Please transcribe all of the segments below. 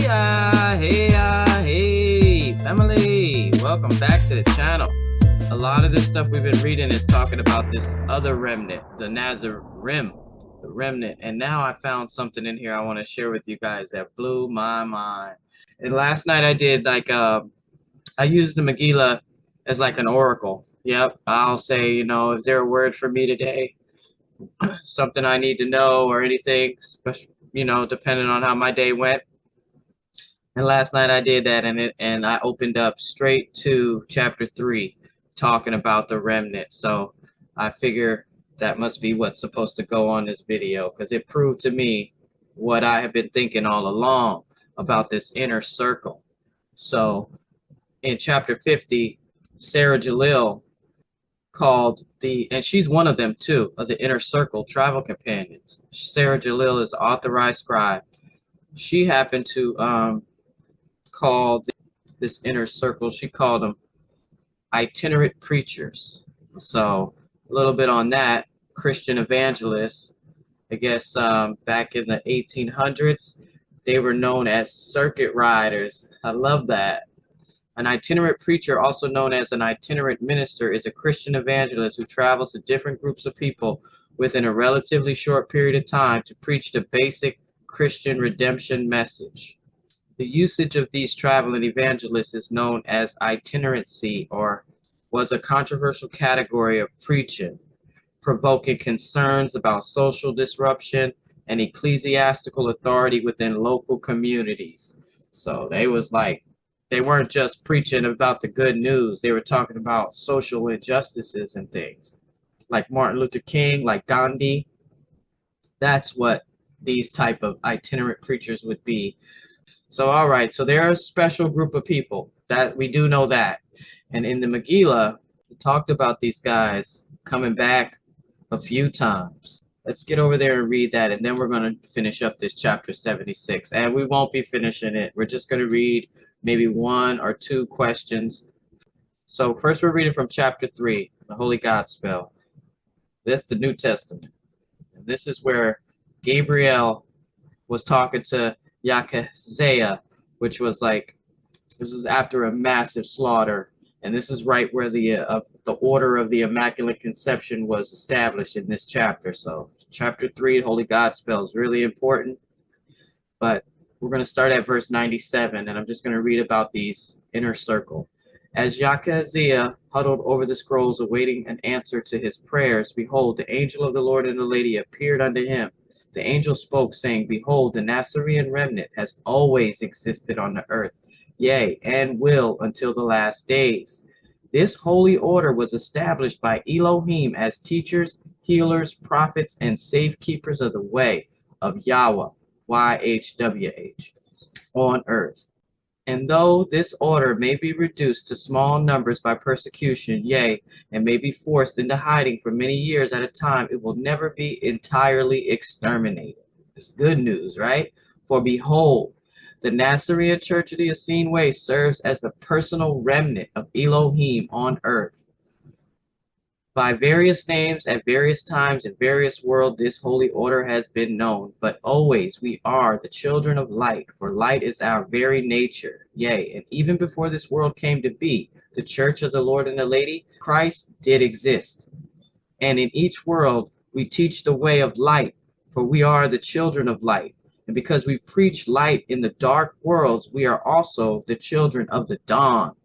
Hey, family. Welcome back to the channel. A lot of this stuff we've been reading is talking about this other remnant, the Nazarim, the remnant. And now I found something in here I want to share with you guys that blew my mind. And last night I did I used the Megillah as like an oracle. Yep. I'll say, is there a word for me today? Something I need to know or anything, depending on how my day went. And last night I did that, and I opened up straight to chapter 3, talking about the remnant. So I figure that must be what's supposed to go on this video, because it proved to me what I have been thinking all along about this inner circle. So in chapter 50, Sarah Jalil called and she's one of them too, of the inner circle travel companions. Sarah Jalil is the authorized scribe. She happened to call this inner circle, she called them itinerant preachers. So a little bit on that. Christian evangelists, I guess back in the 1800s, they were known as circuit riders. I love that. An itinerant preacher, also known as an itinerant minister, is a Christian evangelist who travels to different groups of people within a relatively short period of time to preach the basic Christian redemption message. The usage of these traveling evangelists is known as itinerancy, or was a controversial category of preaching, provoking concerns about social disruption and ecclesiastical authority within local communities. So they weren't just preaching about the good news. They were talking about social injustices and things. Like Martin Luther King, like Gandhi. That's what these type of itinerant preachers would be. So, all right. So they're a special group of people. That we do know that. And in the Megillah, it talked about these guys coming back a few times. Let's get over there and read that, and then we're going to finish up this chapter 76. And we won't be finishing it. We're just going to read maybe one or two questions. So first we're reading from chapter 3, the Holy Godspell. This is the New Testament. And this is where Gabriel was talking to Yahshua, which was this is after a massive slaughter. And this is right where the order of the Immaculate Conception was established in this chapter. So chapter 3, Holy Godspell, is really important. But we're going to start at verse 97, and I'm just going to read about these inner circle. As Yahshua huddled over the scrolls awaiting an answer to his prayers, behold, the angel of the Lord and the Lady appeared unto him. The angel spoke, saying, Behold, the Nazarene remnant has always existed on the earth, yea, and will until the last days. This holy order was established by Elohim as teachers, healers, prophets, and safekeepers of the way of Yahweh, YHWH, on earth. And though this order may be reduced to small numbers by persecution, yea, and may be forced into hiding for many years at a time, it will never be entirely exterminated. It's good news, right? For behold, the Nazarene Church of the Essene Way serves as the personal remnant of Elohim on earth. By various names at various times in various worlds, this holy order has been known. But always we are the children of light, for light is our very nature. Yea, and even before this world came to be, the church of the Lord and the Lady, Christ did exist. And in each world we teach the way of light, for we are the children of light. And because we preach light in the dark worlds, we are also the children of the dawn.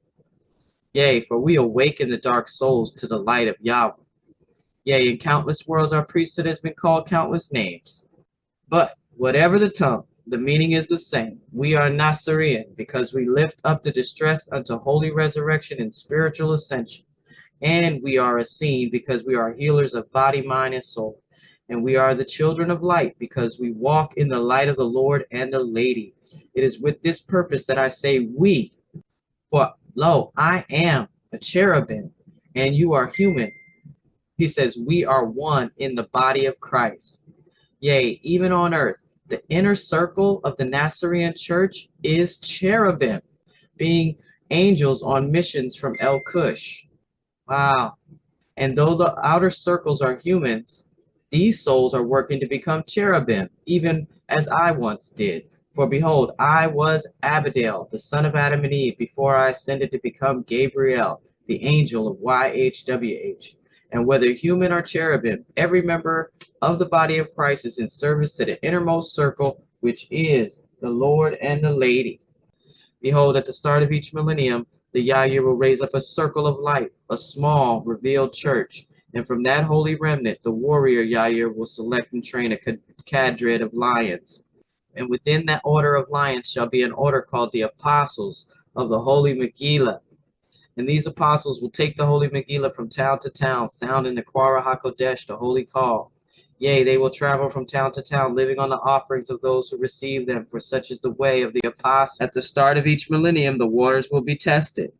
Yea, for we awaken the dark souls to the light of Yahweh. Yea, in countless worlds our priesthood has been called countless names. But whatever the tongue, the meaning is the same. We are Nazarene, because we lift up the distressed unto holy resurrection and spiritual ascension. And we are Essene, because we are healers of body, mind, and soul. And we are the children of light, because we walk in the light of the Lord and the Lady. It is with this purpose that I say we, for lo, I am a cherubim, and you are human. He says, we are one in the body of Christ. Yea, even on earth, the inner circle of the Nazarene church is cherubim, being angels on missions from El Cush. Wow. And though the outer circles are humans, these souls are working to become cherubim, even as I once did. For behold, I was Abidael, the son of Adam and Eve, before I ascended to become Gabriel, the angel of YHWH. And whether human or cherubim, every member of the body of Christ is in service to the innermost circle, which is the Lord and the Lady. Behold, at the start of each millennium, the Yahweh will raise up a circle of light, a small, revealed church. And from that holy remnant, the warrior Yahweh will select and train a cadre of lions. And within that order of lions shall be an order called the apostles of the Holy Megillah. And these apostles will take the Holy Megillah from town to town, sounding the Quara HaKodesh, the holy call. Yea, they will travel from town to town, living on the offerings of those who receive them, for such is the way of the apostles. At the start of each millennium, the waters will be tested,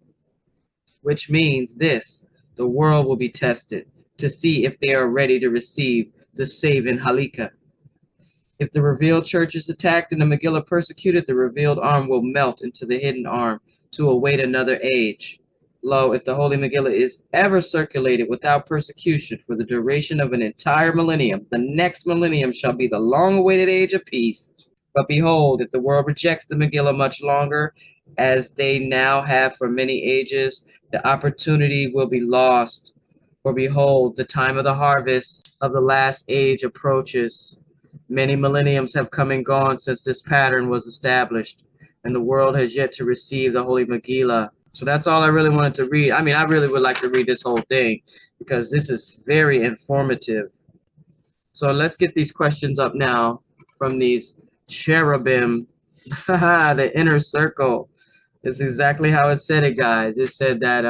which means this: the world will be tested to see if they are ready to receive the saving Halakha. If the revealed church is attacked and the Megillah persecuted, the revealed arm will melt into the hidden arm to await another age. Lo, if the Holy Megillah is ever circulated without persecution for the duration of an entire millennium, the next millennium shall be the long-awaited age of peace. But behold, if the world rejects the Megillah much longer, as they now have for many ages, the opportunity will be lost. For behold, the time of the harvest of the last age approaches. Many millenniums have come and gone since this pattern was established, and the world has yet to receive the Holy Megillah. So that's all I really wanted to read. I mean, I really would like to read this whole thing because this is very informative. So let's get these questions up now from these cherubim. The inner circle. It's exactly how it said it, guys. It said that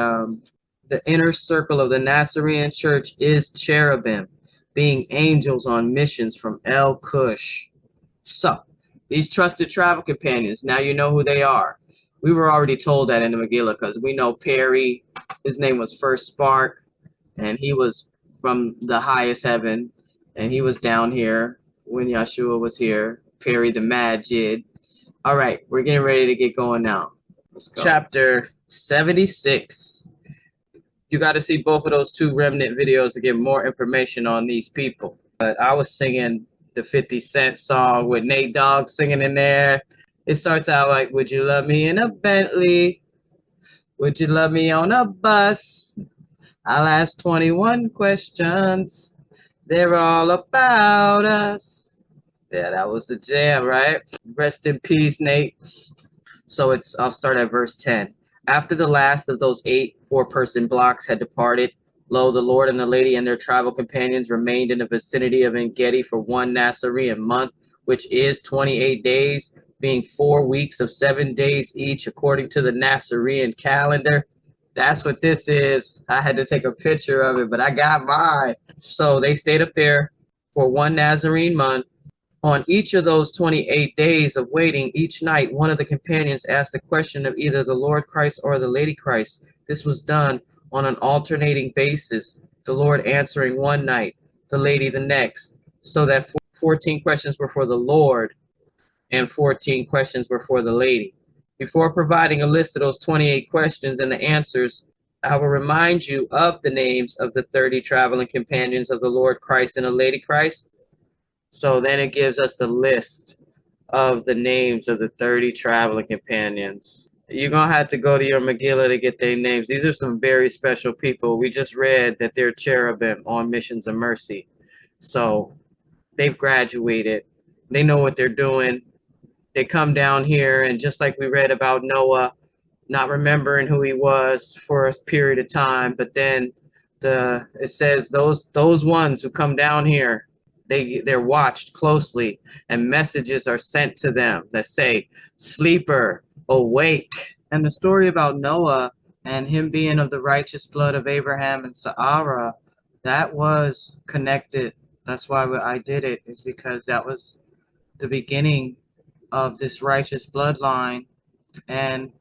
the inner circle of the Nazarene church is cherubim, being angels on missions from El Cush. So, these trusted travel companions, now you know who they are. We were already told that in the Megillah because we know Perry, his name was First Spark, and he was from the highest heaven, and he was down here when Yahshua was here. Perry the Majid. All right, we're getting ready to get going now. Let's go. Chapter 76. You got to see both of those two remnant videos to get more information on these people. But I was singing the 50 Cent song with Nate Dogg singing in there. It starts out like, would you love me in a Bentley? Would you love me on a bus? I'll ask 21 questions. They're all about us. Yeah, that was the jam, right? Rest in peace, Nate. So I'll start at verse 10. After the last of those 8 four-person blocks had departed, lo, the Lord and the Lady and their travel companions remained in the vicinity of En-Gedi for 1 Nazarim month, which is 28 days, being 4 weeks of 7 days each, according to the Nazarene calendar. That's what this is. I had to take a picture of it, but I got mine. So they stayed up there for 1 Nazarene month. On each of those 28 days of waiting, each night, one of the companions asked a question of either the Lord Christ or the Lady Christ. This was done on an alternating basis, the Lord answering one night, the Lady the next, so that 14 questions were for the Lord and 14 questions were for the Lady. Before providing a list of those 28 questions and the answers, I will remind you of the names of the 30 traveling companions of the Lord Christ and the Lady Christ. So then it gives us the list of the names of the 30 traveling companions. You're going to have to go to your Megillah to get their names. These are some very special people. We just read that they're cherubim on missions of mercy. So they've graduated. They know what they're doing. They come down here, and just like we read about Noah, not remembering who he was for a period of time, but then it says those ones who come down here, they're watched closely, and messages are sent to them that say, sleeper, awake. And the story about Noah and him being of the righteous blood of Abraham and Sarah, that was connected. That's why I did it, is because that was the beginning of this righteous bloodline. And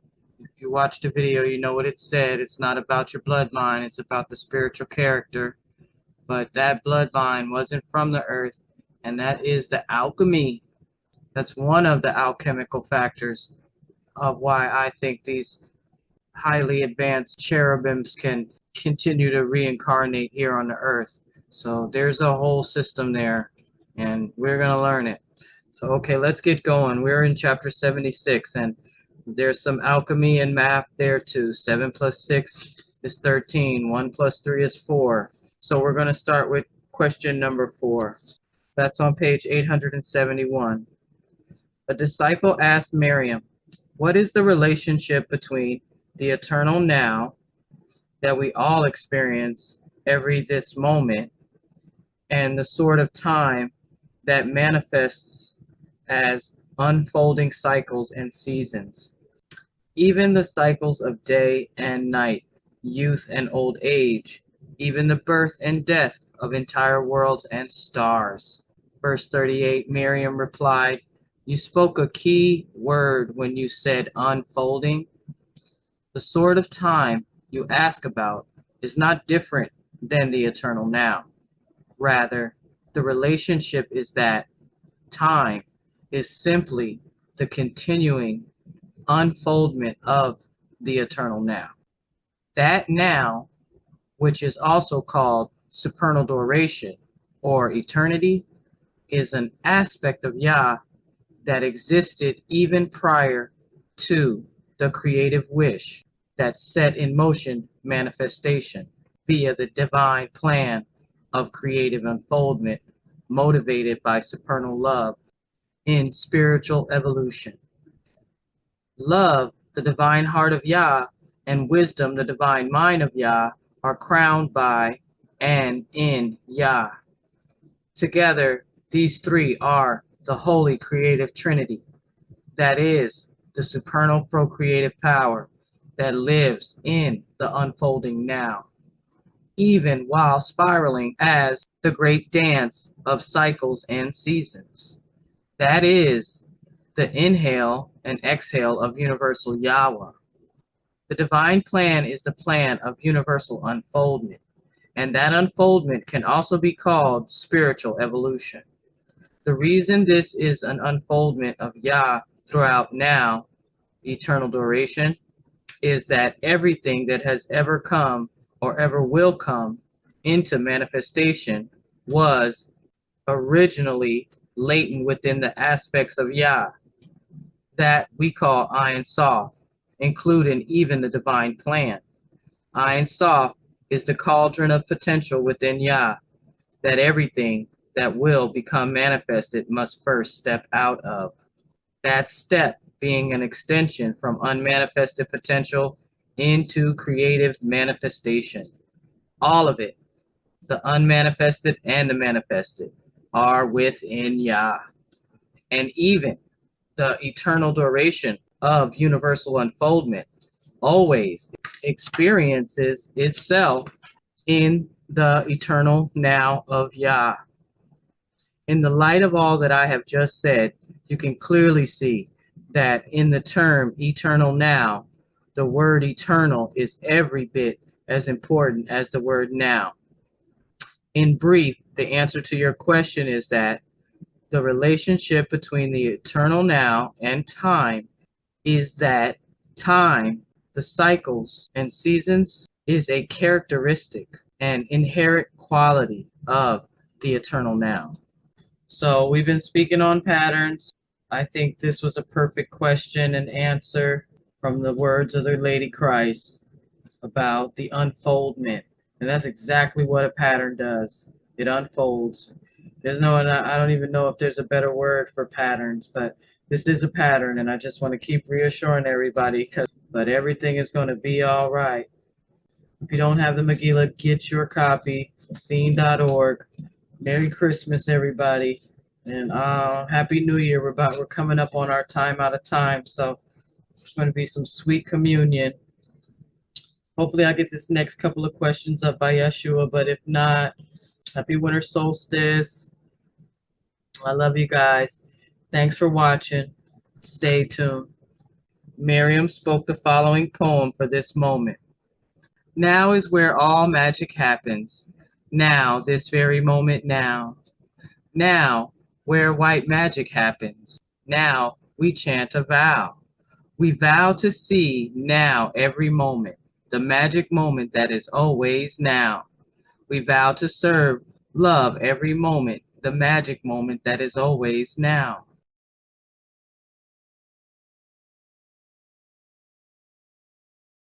if you watch the video, you know what it said. It's not about your bloodline, it's about the spiritual character. But that bloodline wasn't from the earth, and that is the alchemy. That's one of the alchemical factors of why I think these highly advanced cherubims can continue to reincarnate here on the earth. So there's a whole system there, and we're going to learn it. So, okay, let's get going. We're in chapter 76, and there's some alchemy and math there too. 7 plus 6 is 13. 1 plus 3 is 4. So we're going to start with question number 4. That's on page 871. A disciple asked Miriam, what is the relationship between the eternal now that we all experience every this moment and the sort of time that manifests as unfolding cycles and seasons? Even the cycles of day and night, youth and old age, even the birth and death of entire worlds and stars. Verse 38, Miriam replied, you spoke a key word when you said unfolding. The sort of time you ask about is not different than the eternal now. Rather, the relationship is that time is simply the continuing unfoldment of the eternal now. That now, which is also called supernal duration or eternity, is an aspect of Yah that existed even prior to the creative wish that set in motion manifestation via the divine plan of creative unfoldment motivated by supernal love in spiritual evolution. Love, the divine heart of Yah, and wisdom, the divine mind of Yah, are crowned by and in Yah. Together, these three are the holy creative trinity, that is, the supernal procreative power that lives in the unfolding now, even while spiraling as the great dance of cycles and seasons. That is the inhale and exhale of universal Yahweh. The divine plan is the plan of universal unfoldment, and that unfoldment can also be called spiritual evolution. The reason this is an unfoldment of Yah throughout now, eternal duration, is that everything that has ever come or ever will come into manifestation was originally latent within the aspects of Yah that we call Ein Sof, including even the divine plan. Ein Sof is the cauldron of potential within Yah that everything that will become manifested must first step out of. That step being an extension from unmanifested potential into creative manifestation. All of it, the unmanifested and the manifested, are within Yah. And even the eternal duration of universal unfoldment always experiences itself in the eternal now of Yah. In the light of all that I have just said, you can clearly see that in the term eternal now, the word eternal is every bit as important as the word now. In brief, the answer to your question is that the relationship between the eternal now and time is that time, the cycles and seasons, is a characteristic and inherent quality of the eternal now. So we've been speaking on patterns. I think this was a perfect question and answer from the words of the Lady Christ about the unfoldment. And that's exactly what a pattern does. It unfolds. I don't even know if there's a better word for patterns, but this is a pattern, and I just want to keep reassuring everybody, but everything is going to be all right. If you don't have the Megillah, get your copy, scene.org. Merry Christmas, everybody, and Happy New Year. We're coming up on our time out of time, so there's going to be some sweet communion. Hopefully, I get this next couple of questions up by Yahshua, but if not, happy winter solstice. I love you guys. Thanks for watching. Stay tuned. Miriam spoke the following poem for this moment. Now is where all magic happens. Now, this very moment now. Now, where white magic happens. Now, we chant a vow. We vow to see now every moment, the magic moment that is always now. We vow to serve, love every moment, the magic moment that is always now.